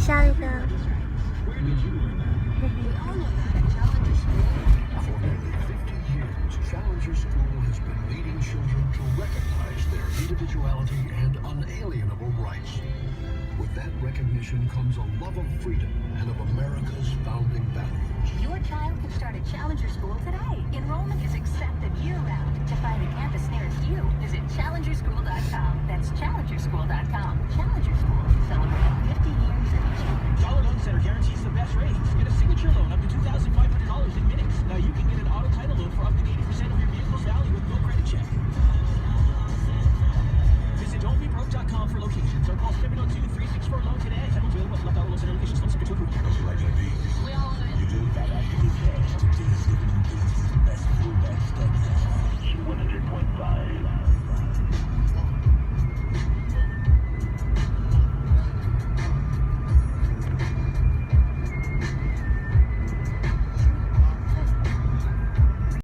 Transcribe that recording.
下一个。嘿嘿。Challenger School has been leading children to recognize their individuality and unalienable rights. With that recognition comes a love of freedom and of America's founding values. Your child can start at Challenger School today. Enrollment is accepted year-round. To find a campus nearest you, visit challengerschool.com. That's challengerschool.com. Challenger School, celebrating 50 years of achievement. Dollar Loan Center guarantees the best rates. Get a signature loan up to $2,500 in minutes. Now you can get an auto title loan for up to 80% of your vehicle's value with no credit check.